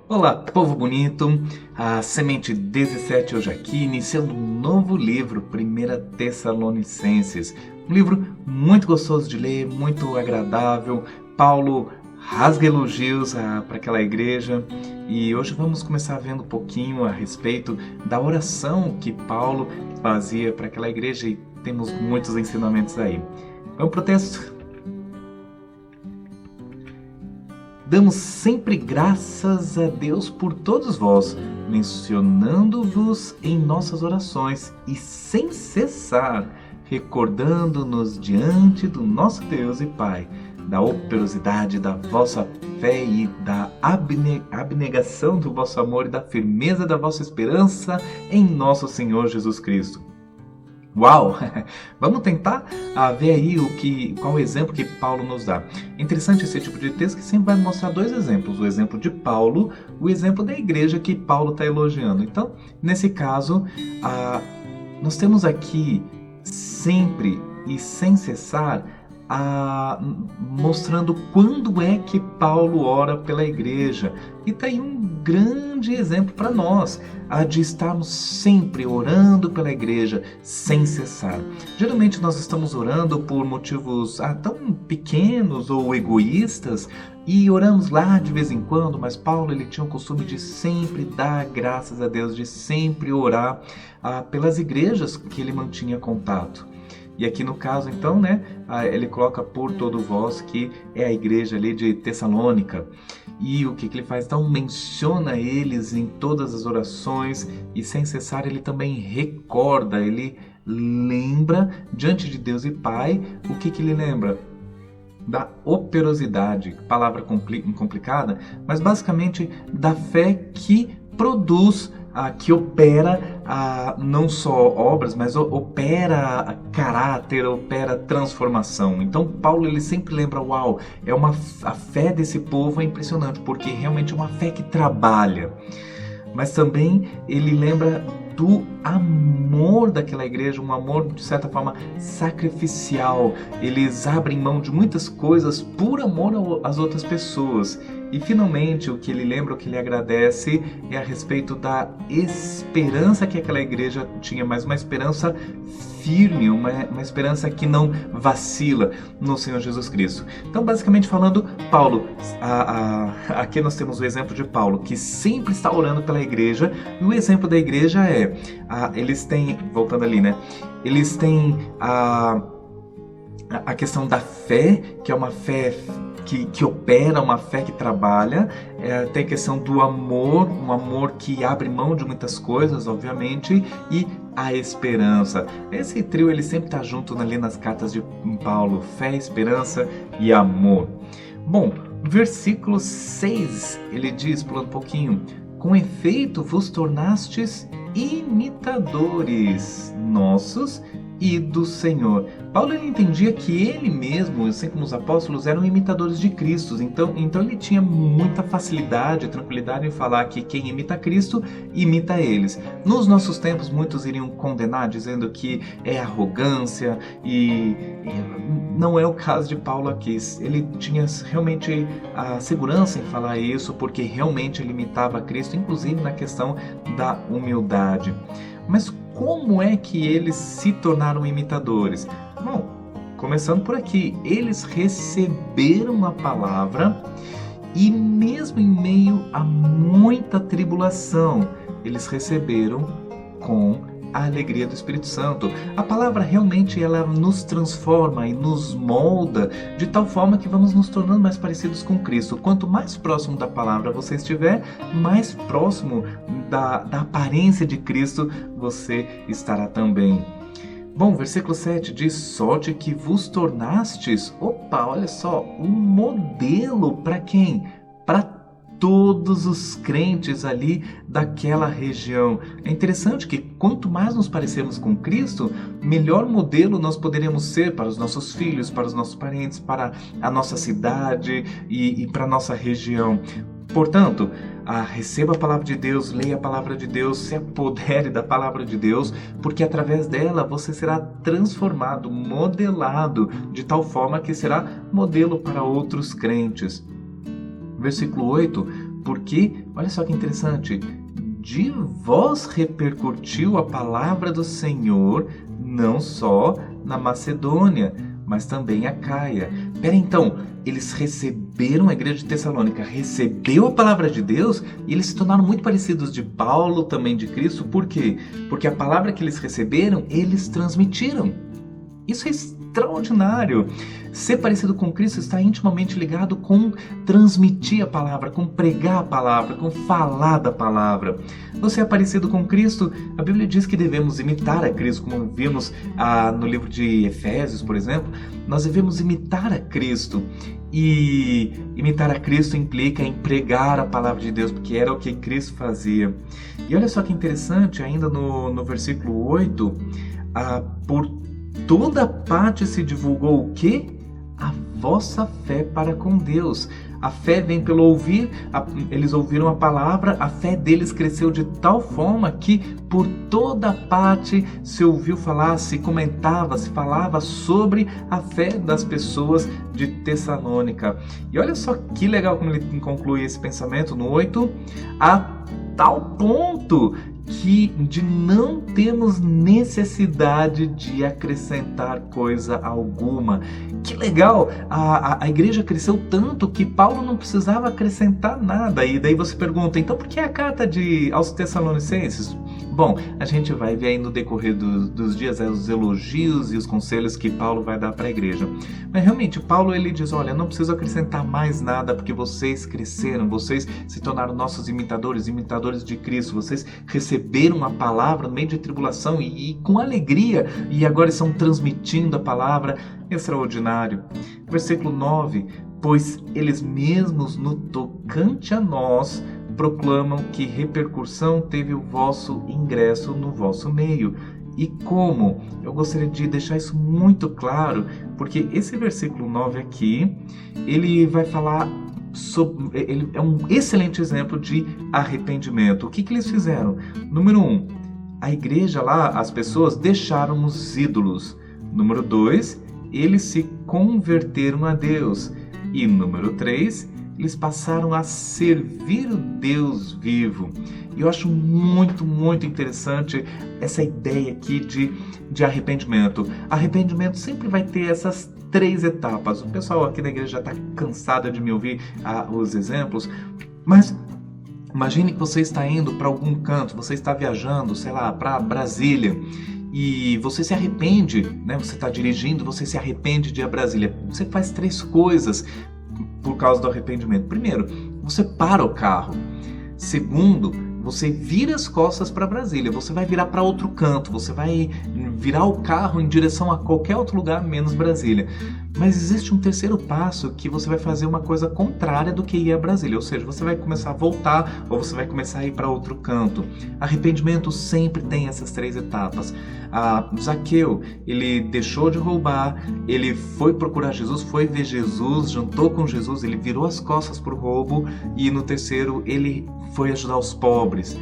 Olá, povo bonito! A Semente 17 hoje aqui, iniciando um novo livro, 1 Tessalonicenses. Um livro muito gostoso de ler, muito agradável. Paulo rasga elogios para aquela igreja e hoje vamos começar vendo um pouquinho a respeito da oração que Paulo fazia para aquela igreja e temos muitos ensinamentos aí. Vamos para o texto? Damos sempre graças a Deus por todos vós, mencionando-vos em nossas orações e sem cessar, recordando-nos diante do nosso Deus e Pai, da operosidade da vossa fé e da abnegação do vosso amor e da firmeza da vossa esperança em nosso Senhor Jesus Cristo. Uau! Vamos tentar ver aí qual o exemplo que Paulo nos dá. Interessante esse tipo de texto que sempre vai mostrar dois exemplos. O exemplo de Paulo, o exemplo da igreja que Paulo está elogiando. Então, nesse caso, nós temos aqui sempre e sem cessar mostrando quando é que Paulo ora pela igreja. E está aí um grande exemplo para nós, de estarmos sempre orando pela igreja sem cessar. Geralmente nós estamos orando por motivos tão pequenos ou egoístas e oramos lá de vez em quando, mas Paulo ele tinha o costume de sempre dar graças a Deus, de sempre orar pelas igrejas que ele mantinha contato. E aqui no caso, então, ele coloca por todo vós, que é a igreja ali de Tessalônica. E o que ele faz? Então, menciona eles em todas as orações e sem cessar ele também recorda, ele lembra diante de Deus e Pai. O que ele lembra? Da operosidade, palavra complicada, mas basicamente da fé que produz, que opera não só obras, mas opera caráter, opera transformação. Então Paulo ele sempre lembra, a fé desse povo é impressionante, porque realmente é uma fé que trabalha. Mas também ele lembra do amor daquela igreja, um amor de certa forma sacrificial. Eles abrem mão de muitas coisas por amor às outras pessoas. E finalmente o que ele lembra, o que ele agradece é a respeito da esperança que aquela igreja tinha, mas uma esperança firme, uma esperança que não vacila no Senhor Jesus Cristo. Então, basicamente falando, Paulo, aqui nós temos o exemplo de Paulo, que sempre está orando pela igreja, e o exemplo da igreja eles têm, voltando ali, eles têm a questão da fé, que é uma fé que opera, uma fé que trabalha, tem a questão do amor, um amor que abre mão de muitas coisas, obviamente, e a esperança. Esse trio ele sempre está junto ali nas cartas de Paulo, fé, esperança e amor. Bom, versículo 6, ele diz, pulando um pouquinho, com efeito vos tornastes imitadores nossos e do Senhor. Paulo ele entendia que ele mesmo, assim como os apóstolos, eram imitadores de Cristo. Então ele tinha muita facilidade, tranquilidade em falar que quem imita Cristo, imita eles. Nos nossos tempos, muitos iriam condenar, dizendo que é arrogância, e não é o caso de Paulo aqui. Ele tinha realmente a segurança em falar isso, porque realmente ele imitava Cristo, inclusive na questão da humildade. Mas como é que eles se tornaram imitadores? Bom, começando por aqui, eles receberam a palavra e mesmo em meio a muita tribulação, eles receberam com a alegria do Espírito Santo. A palavra realmente ela nos transforma e nos molda de tal forma que vamos nos tornando mais parecidos com Cristo. Quanto mais próximo da palavra você estiver, mais próximo da aparência de Cristo você estará também. Bom, versículo 7 diz, sorte que vos tornastes, olha só, um modelo para quem? Para todos os crentes ali daquela região. É interessante que quanto mais nos parecermos com Cristo, melhor modelo nós poderemos ser para os nossos filhos, para os nossos parentes, para a nossa cidade e para a nossa região. Portanto, receba a palavra de Deus, leia a palavra de Deus, se apodere da palavra de Deus, porque através dela você será transformado, modelado, de tal forma que será modelo para outros crentes. Versículo 8, Porque, olha só que interessante, de vós repercutiu a palavra do Senhor, não só na Macedônia, mas também a Caia. Pera, então, eles receberam, a igreja de Tessalônica recebeu a palavra de Deus e eles se tornaram muito parecidos de Paulo, também de Cristo. Por quê? Porque a palavra que eles receberam, eles transmitiram. Isso é extraordinário. Ser parecido com Cristo está intimamente ligado com transmitir a palavra, com pregar a palavra, com falar da palavra. Você é parecido com Cristo? A Bíblia diz que devemos imitar a Cristo, como vimos no livro de Efésios, por exemplo. Nós devemos imitar a Cristo. E imitar a Cristo implica em pregar a palavra de Deus, porque era o que Cristo fazia. E olha só que interessante, ainda no versículo 8, por toda parte se divulgou o quê? A vossa fé para com Deus. A fé vem pelo ouvir, eles ouviram a palavra, a fé deles cresceu de tal forma que por toda parte se ouviu falar, se comentava, se falava sobre a fé das pessoas de Tessalônica. E olha só que legal como ele conclui esse pensamento no 8, a tal ponto que de não termos necessidade de acrescentar coisa alguma. Que legal! A igreja cresceu tanto que Paulo não precisava acrescentar nada. E daí você pergunta, então por que a carta aos Tessalonicenses? Bom, a gente vai ver aí no decorrer dos dias os elogios e os conselhos que Paulo vai dar para a igreja. Mas realmente, Paulo ele diz, olha, não preciso acrescentar mais nada porque vocês cresceram, vocês se tornaram nossos imitadores de Cristo, vocês receberam a palavra no meio de tribulação e com alegria, e agora estão transmitindo a palavra. Extraordinário. Versículo 9, pois eles mesmos no tocante a nós proclamam que repercussão teve o vosso ingresso no vosso meio. E como? Eu gostaria de deixar isso muito claro, porque esse versículo 9 aqui, ele vai falar sobre, ele é um excelente exemplo de arrependimento. O que eles fizeram? Número 1, a igreja lá, as pessoas deixaram os ídolos. Número 2, eles se converteram a Deus. E número 3, eles passaram a servir o Deus vivo. E eu acho muito, muito interessante essa ideia aqui de arrependimento. Arrependimento sempre vai ter essas 3 etapas. O pessoal aqui da igreja já está cansado de me ouvir os exemplos, mas imagine que você está indo para algum canto, você está viajando, sei lá, para Brasília, e você se arrepende, né? Você está dirigindo, você se arrepende de ir a Brasília. Você faz 3 coisas por causa do arrependimento. Primeiro, você para o carro. Segundo, você vira as costas para Brasília. Você vai virar para outro canto. Você vai virar o carro em direção a qualquer outro lugar menos Brasília. Mas existe um terceiro passo que você vai fazer uma coisa contrária do que ir a Brasília. Ou seja, você vai começar a voltar ou você vai começar a ir para outro canto. Arrependimento sempre tem essas 3 etapas. Zaqueu, ele deixou de roubar, ele foi procurar Jesus, foi ver Jesus, jantou com Jesus, ele virou as costas para o roubo, e no terceiro ele foi ajudar os pobres.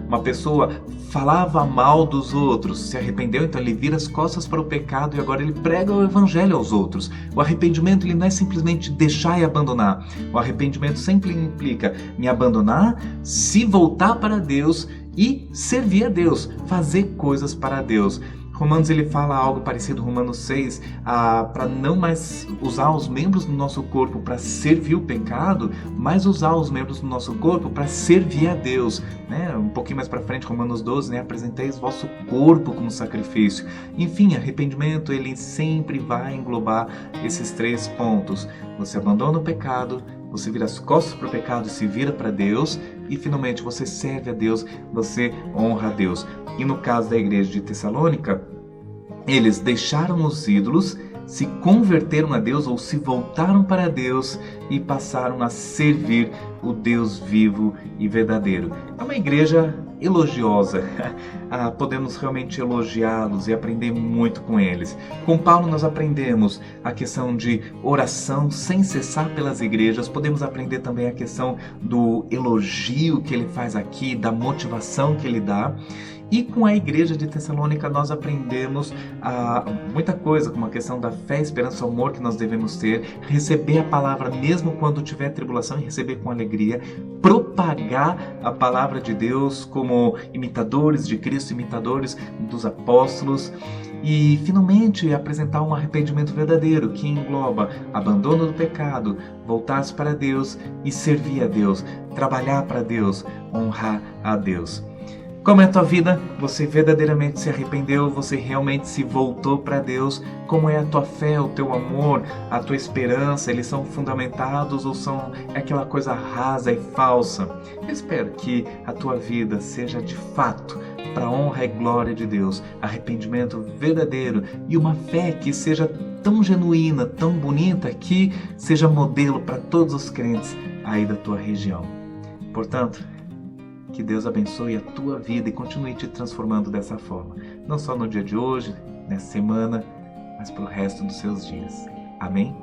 Uma pessoa falava mal dos outros, se arrependeu, então ele vira as costas para o pecado e agora ele prega o evangelho aos outros. O arrependimento ele não é simplesmente deixar e abandonar. O arrependimento sempre implica me abandonar, se voltar para Deus e servir a Deus, fazer coisas para Deus. Romanos ele fala algo parecido, Romanos 6, para não mais usar os membros do nosso corpo para servir o pecado, mas usar os membros do nosso corpo para servir a Deus. Né? Um pouquinho mais para frente, Romanos 12, né? Apresenteis vosso corpo como sacrifício. Enfim, arrependimento ele sempre vai englobar esses 3 pontos. Você abandona o pecado, você vira as costas para o pecado e se vira para Deus, e finalmente você serve a Deus, você honra a Deus. E no caso da igreja de Tessalônica, eles deixaram os ídolos, se converteram a Deus ou se voltaram para Deus e passaram a servir o Deus vivo e verdadeiro. É uma igreja elogiosa. Podemos realmente elogiá-los e aprender muito com eles. Com Paulo nós aprendemos a questão de oração sem cessar pelas igrejas. Podemos aprender também a questão do elogio que ele faz aqui, da motivação que ele dá. E com a igreja de Tessalônica nós aprendemos muita coisa, como a questão da fé, esperança e amor que nós devemos ter, receber a palavra mesmo quando tiver tribulação e receber com alegria, propagar a palavra de Deus como imitadores de Cristo, imitadores dos apóstolos, e finalmente apresentar um arrependimento verdadeiro que engloba abandono do pecado, voltar-se para Deus e servir a Deus, trabalhar para Deus, honrar a Deus. Como é a tua vida? Você verdadeiramente se arrependeu? Você realmente se voltou para Deus? Como é a tua fé, o teu amor, a tua esperança? Eles são fundamentados ou são aquela coisa rasa e falsa? Eu espero que a tua vida seja de fato para a honra e glória de Deus, arrependimento verdadeiro e uma fé que seja tão genuína, tão bonita, que seja modelo para todos os crentes aí da tua região. Portanto, que Deus abençoe a tua vida e continue te transformando dessa forma. Não só no dia de hoje, nessa semana, mas pelo resto dos seus dias. Amém?